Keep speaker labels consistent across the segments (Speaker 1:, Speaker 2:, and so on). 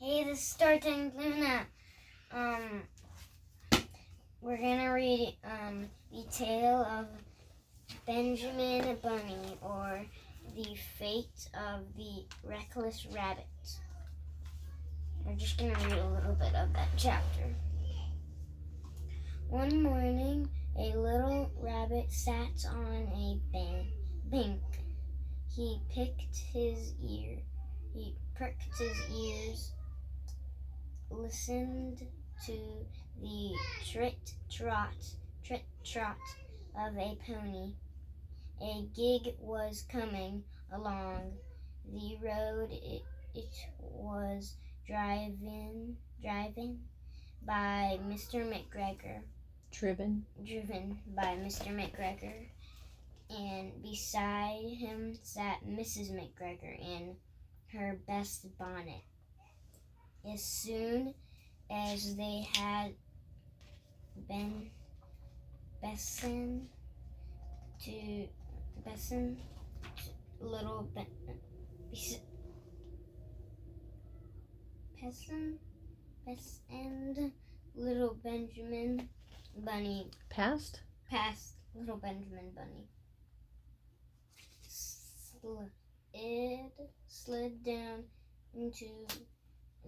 Speaker 1: Hey, this is Storytime Luna. We're gonna read the tale of Benjamin Bunny, or the fate of the reckless rabbit. We're just gonna read a little bit of that chapter. One morning, a little rabbit sat on a bank. He pricked his ears, listened to the trit-trot of a pony. A gig was coming along the road. It was driven by Mr. McGregor. Driven by Mr. McGregor. And beside him sat Mrs. McGregor in her best bonnet. As soon as they had Besson little Benjamin Bunny
Speaker 2: Passed
Speaker 1: little Benjamin Bunny slid down into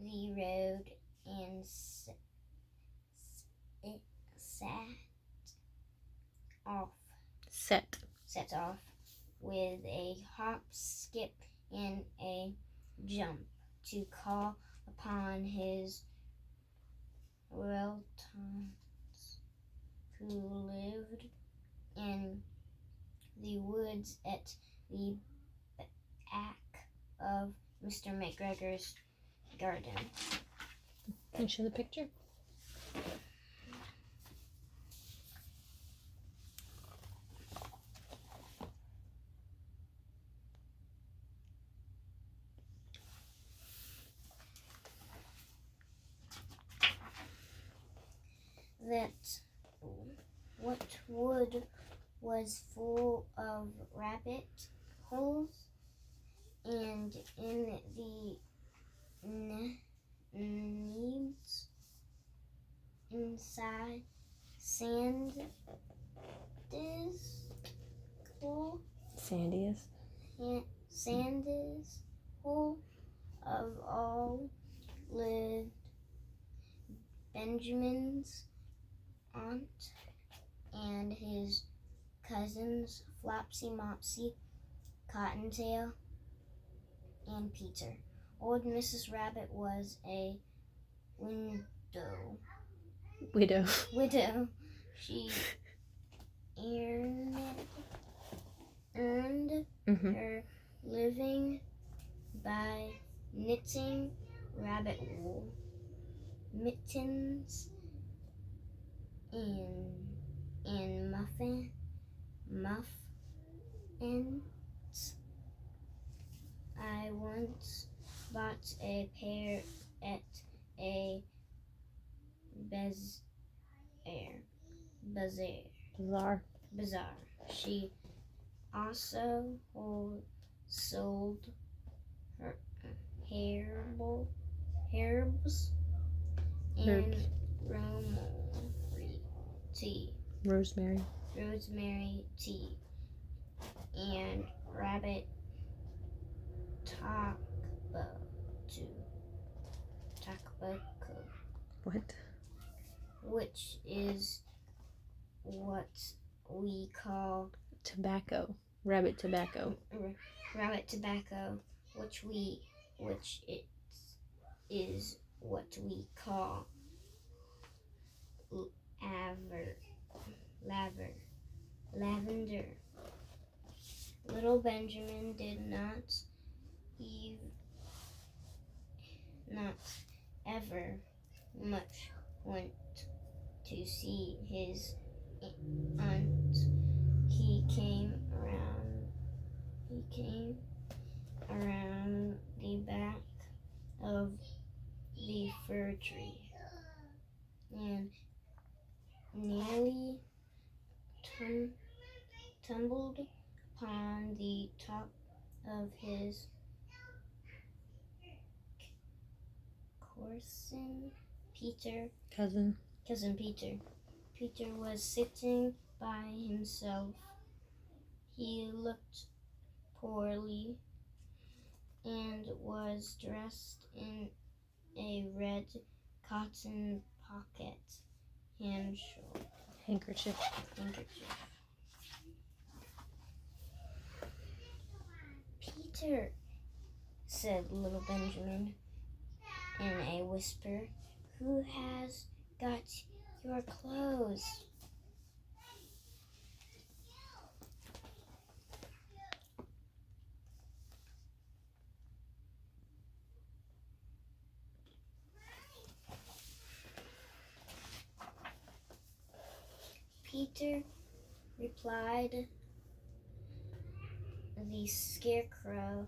Speaker 1: the road and set off with a hop, skip, and a jump to call upon his relatives who lived in the woods at the back of Mr. McGregor's garden.
Speaker 2: Can you show the picture?
Speaker 1: That what wood was full of rabbit holes, and in the needs inside Sandy's hole of all lived Benjamin's aunt and his cousins Flopsy, Mopsy, Cottontail, and Peter. Old Mrs. Rabbit was a widow. She earned her living by knitting rabbit wool mittens and muffins. I once bought a pair at a bazaar. She also sold her herbs and rosemary tea and rabbit tobacco.
Speaker 2: What?
Speaker 1: Which is what we call
Speaker 2: tobacco. Rabbit tobacco.
Speaker 1: Rabbit tobacco, which it is what we call lavender. Little Benjamin did not ever much want to see his aunt. He came around the back of the fir tree and nearly tumbled upon the top of his Thorson, Peter,
Speaker 2: Cousin.
Speaker 1: cousin Peter. Peter was sitting by himself. He looked poorly and was dressed in a red cotton pocket
Speaker 2: Handkerchief.
Speaker 1: handkerchief. Peter, said little Benjamin in a whisper, who has got your clothes? Peter replied, the scarecrow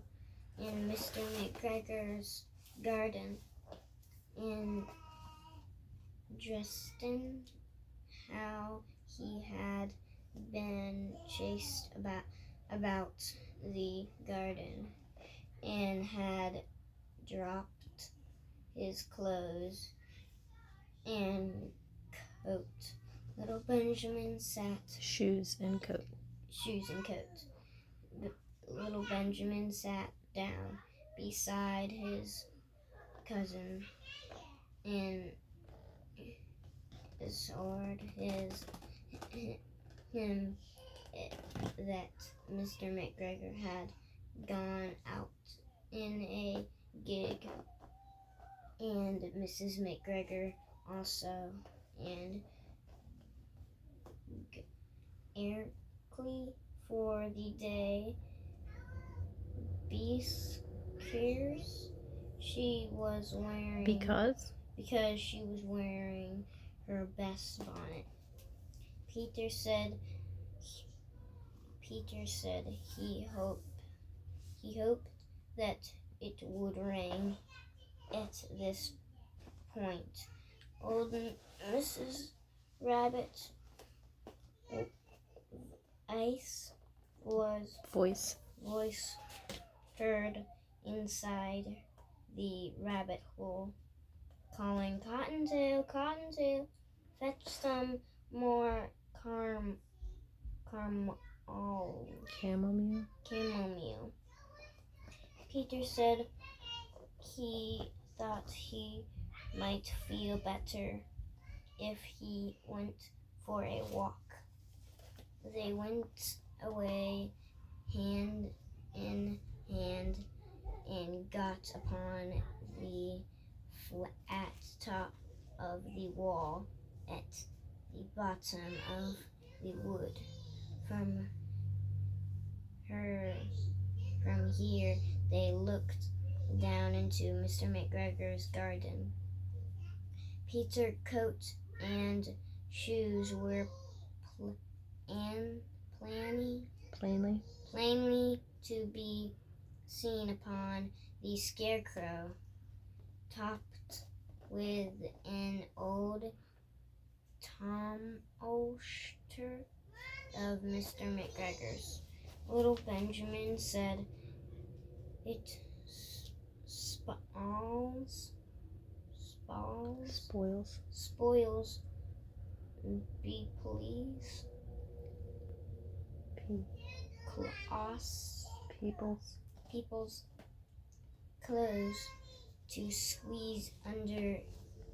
Speaker 1: in Mr. McGregor's garden, and Dresden, how he had been chased about the garden and had dropped his clothes and coat. Little Benjamin sat
Speaker 2: Shoes and coat.
Speaker 1: shoes and coat. Little Benjamin sat down beside his cousin and assured him that Mr. McGregor had gone out in a gig, and Mrs. McGregor also, and Erkley for the day. Because she was wearing
Speaker 2: Because?
Speaker 1: because she was wearing her best bonnet. Peter said he hoped that it would rain. At this point, old Mrs. Rabbit's voice heard inside the rabbit hole, calling, Cottontail, Cottontail, fetch some more chamomile. Peter said he thought he might feel better if he went for a walk. They went away hand in hand and got upon the flat top of the wall at the bottom of the wood. From here they looked down into Mr. McGregor's garden. Peter's coat and shoes were plainly to be seen upon the scarecrow, topped with an old Tom-o-shanter of Mr. McGregor's. Little Benjamin said, it spoils, be please, people's clothes to squeeze under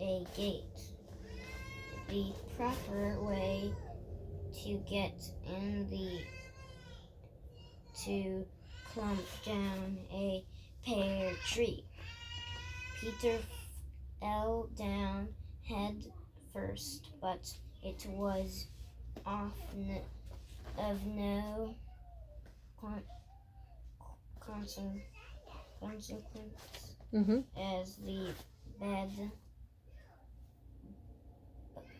Speaker 1: a gate. The proper way to get in to clump down a pear tree. Peter fell down head first, but it was of no consequence, as the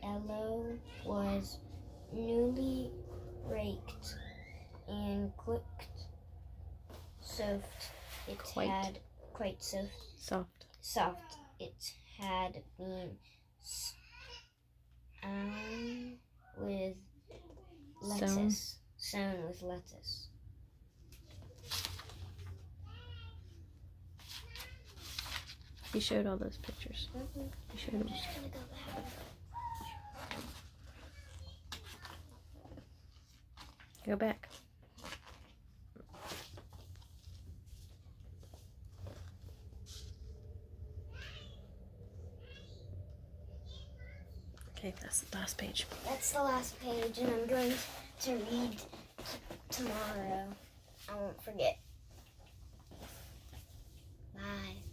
Speaker 1: bedfellow was newly raked and quite soft. It had been sown with lettuce.
Speaker 2: You showed all those pictures.
Speaker 1: Mm-hmm.
Speaker 2: You showed
Speaker 1: I'm
Speaker 2: them.
Speaker 1: just gonna go back.
Speaker 2: Go back. Okay, that's the last page.
Speaker 1: That's the last page, and I'm going to read tomorrow. I won't forget. Bye.